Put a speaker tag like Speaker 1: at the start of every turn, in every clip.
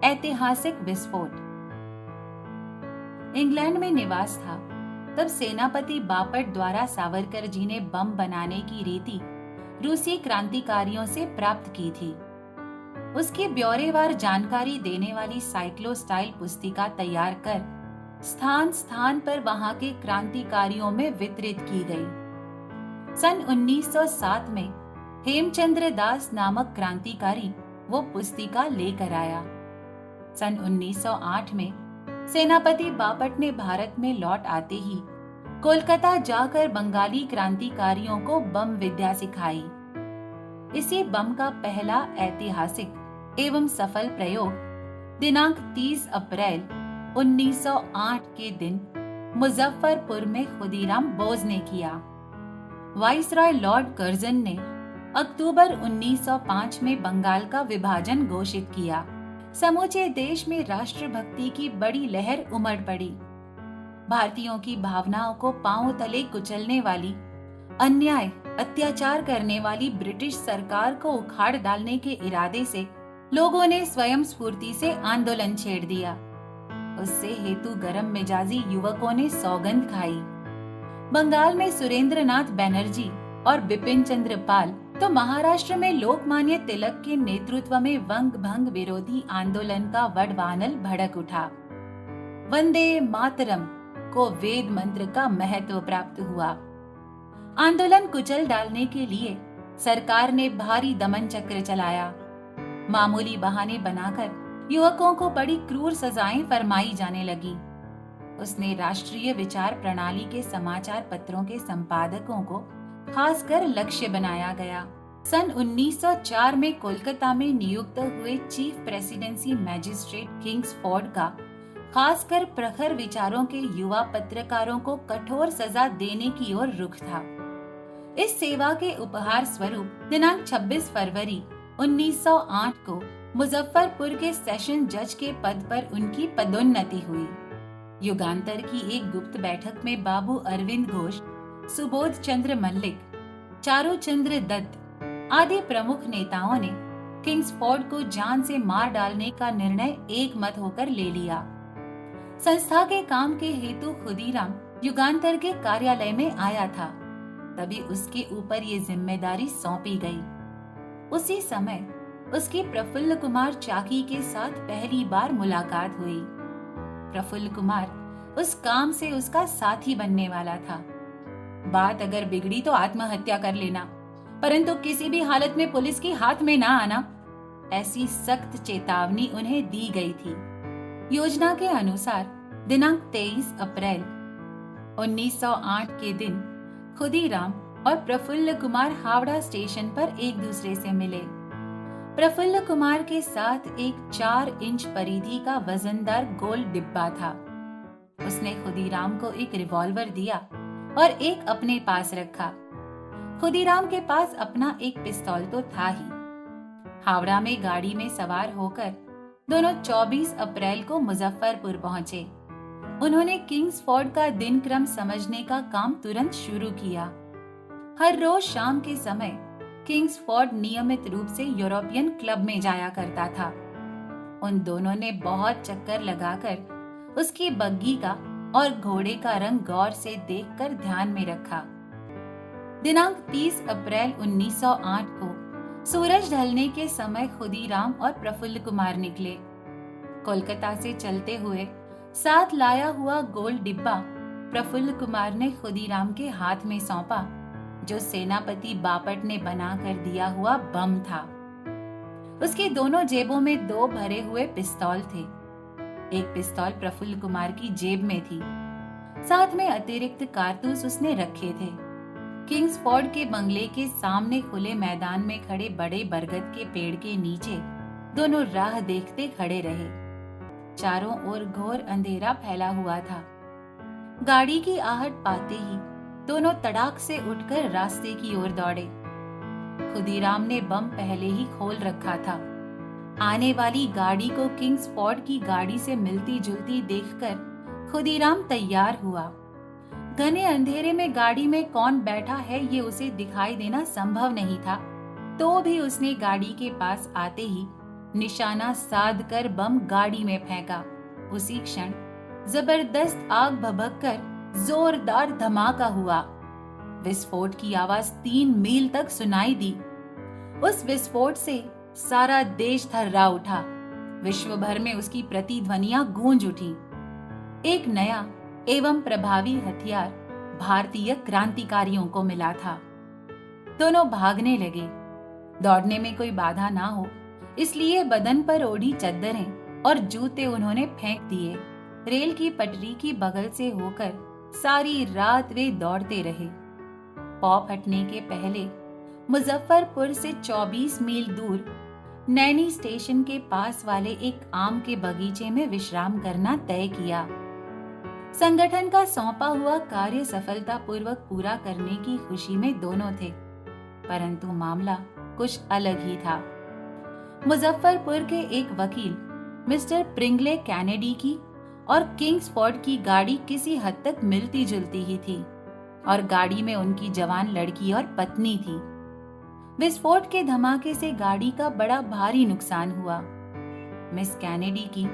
Speaker 1: ऐतिहासिक विस्फोट। इंग्लैंड में निवास था तब सेनापति बापट द्वारा सावरकर जी ने बम बनाने की रीति रूसी क्रांतिकारियों से प्राप्त की थी। उसकी ब्यौरेवार जानकारी देने वाली साइक्लोस्टाइल पुस्तिका तैयार कर स्थान स्थान पर वहां के क्रांतिकारियों में वितरित की गई। सन 1907 में हेमचंद्र दास नामक क्रांतिकारी वो पुस्तिका लेकर आया। सन 1908 में सेनापति बापट ने भारत में लौट आते ही कोलकाता जाकर बंगाली क्रांतिकारियों को बम विद्या सिखाई। इसी बम का पहला ऐतिहासिक एवं सफल प्रयोग दिनांक 30 अप्रैल 1908 के दिन मुजफ्फरपुर में खुदीराम बोस ने किया। वाइसरॉय लॉर्ड कर्जन ने अक्टूबर 1905 में बंगाल का विभाजन घोषित किया। समूचे देश में राष्ट्रभक्ति की बड़ी लहर उमड़ पड़ी। भारतीयों की भावनाओं को पांव तले कुचलने वाली, अन्याय अत्याचार करने वाली ब्रिटिश सरकार को उखाड़ डालने के इरादे से लोगों ने स्वयं स्फूर्ति से आंदोलन छेड़ दिया। उससे हेतु गरम मिजाजी युवकों ने सौगंध खाई। बंगाल में सुरेंद्रनाथ बैनर्जी और बिपिन चंद्र पाल तो महाराष्ट्र में लोकमान्य तिलक के नेतृत्व में वंग भंग विरोधी आंदोलन का वडवानल भड़क उठा। वंदे मातरम को वेद मंत्र का महत्व प्राप्त हुआ। आंदोलन कुचल डालने के लिए सरकार ने भारी दमन चक्र चलाया। मामूली बहाने बनाकर युवकों को बड़ी क्रूर सजाएं फरमाई जाने लगी। उसने राष्ट्रीय विचार प्रणाली के समाचार पत्रों के संपादकों को खासकर लक्ष्य बनाया गया। सन 1904 में कोलकाता में नियुक्त हुए चीफ प्रेसिडेंसी मैजिस्ट्रेट किंग्सफोर्ड का खासकर प्रखर विचारों के युवा पत्रकारों को कठोर सजा देने की ओर रुख था। इस सेवा के उपहार स्वरूप दिनांक 26 फरवरी 1908 को मुजफ्फरपुर के सेशन जज के पद पर उनकी पदोन्नति हुई। युगांतर की एक गुप्त बैठक में बाबू अरविंद घोष, सुबोध चंद्र मल्लिक, चारू चंद्र दत्त आदि प्रमुख नेताओं ने किंग्सफोर्ड को जान से मार डालने का निर्णय एक मत होकर ले लिया। संस्था के काम के हेतु खुदीराम युगांतर के कार्यालय में आया था, तभी उसके ऊपर ये जिम्मेदारी सौंपी गई। उसी समय उसकी प्रफुल्ल कुमार चाकी के साथ पहली बार मुलाकात हुई। प्रफुल्ल कुमार उस काम से उसका साथी बनने वाला था। बात अगर बिगड़ी तो आत्महत्या कर लेना, परंतु किसी भी हालत में पुलिस की हाथ में ना आना, ऐसी सख्त चेतावनी उन्हें दी गई थी। योजना के अनुसार दिनांक 23 अप्रैल 1908 के दिन खुदीराम और प्रफुल्ल कुमार हावड़ा स्टेशन पर एक दूसरे से मिले। प्रफुल्ल कुमार के साथ एक 4 इंच परिधि का वजनदार गोल डिब्बा था। उसने खुदीराम को एक रिवॉल्वर दिया और एक अपने पास रखा। खुदीराम के पास अपना एक पिस्तौल तो था ही। हावड़ा में गाड़ी में सवार होकर दोनों 24 अप्रैल को मुजफ्फरपुर पहुंचे। उन्होंने किंग्सफोर्ड का दिन क्रम समझने का काम तुरंत शुरू किया। हर रोज शाम के समय किंग्सफोर्ड नियमित रूप से यूरोपियन क्लब में जाया करता था। उन दोनों ने बहुत चक्कर लगाकर उसकी बग्गी का और घोड़े का रंग गौर से देखकर ध्यान में रखा। दिनांक 30 अप्रैल 1908 को सूरज ढलने के समय खुदीराम और प्रफुल्ल कुमार निकले। कोलकाता से चलते हुए साथ लाया हुआ गोल डिब्बा प्रफुल्ल कुमार ने खुदीराम के हाथ में सौंपा, जो सेनापति बापट ने बना कर दिया हुआ बम था। उसकी दोनों जेबों में 2 भरे हुए पिस्तौल थे। एक पिस्तौल प्रफुल्ल कुमार की जेब में थी। साथ में अतिरिक्त कारतूस उसने रखे थे। किंग्सफोर्ड के बंगले के सामने खुले मैदान में खड़े बड़े बरगद के पेड़ के नीचे दोनों राह देखते खड़े रहे। चारों ओर घोर अंधेरा फैला हुआ था। गाड़ी की आहट पाते ही दोनों तड़ाक से उठकर रास्ते की ओर दौड़े। खुदीराम ने बम पहले ही खोल रखा था। आने वाली गाड़ी को किंग्सफोर्ड की गाड़ी से मिलती जुलती देखकर खुदीराम तैयार हुआ। घने अंधेरे में गाड़ी में कौन बैठा है ये उसे दिखाई देना संभव नहीं था, तो भी उसने गाड़ी के पास आते ही निशाना साध कर बम गाड़ी में फेंका। उसी क्षण जबरदस्त आग भभककर जोरदार धमाका हुआ। विस्फोट की आवाज 3 मील तक सुनाई दी। उस विस्फोट से सारा देश थर्रा उठा। विश्व भर में उसकी प्रतिध्वनियां गूंज उठी। एक नया एवं प्रभावी हथियार भारतीय क्रांतिकारियों को मिला था। दोनों भागने लगे। दौड़ने में कोई बाधा ना हो इसलिए बदन पर ओढ़ी चद्दरें और जूते उन्होंने फेंक दिए। रेल की पटरी की बगल से होकर सारी रात वे दौड़ते रहे। पौ फटने के पहले मुजफ्फरपुर से 24 मील दूर नैनी स्टेशन के पास वाले एक आम के बगीचे में विश्राम करना तय किया। संगठन का सौंपा हुआ कार्य सफलतापूर्वक पूरा करने की खुशी में दोनों थे, परंतु मामला कुछ अलग ही था। मुजफ्फरपुर के एक वकील मिस्टर प्रिंगले कैनेडी की और किंग्सफोर्ड की गाड़ी किसी हद तक मिलती जुलती ही थी और गाड़ी में उनकी जवान लड़की और पत्नी थी। विस्फोट के धमाके से गाड़ी का बड़ा भारी नुकसान हुआ। मिस कैनेडी की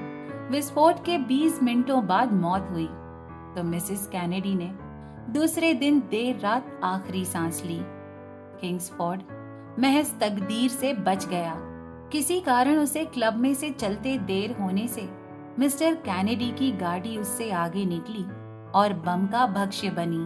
Speaker 1: विस्फोट के 20 मिनटों बाद मौत हुई तो मिसेस कैनेडी ने दूसरे दिन देर रात आखिरी सांस ली। किंग्सफोर्ड महज तकदीर से बच गया। किसी कारण उसे क्लब में से चलते देर होने से मिस्टर कैनेडी की गाड़ी उससे आगे निकली और बम का भक्ष्य बनी।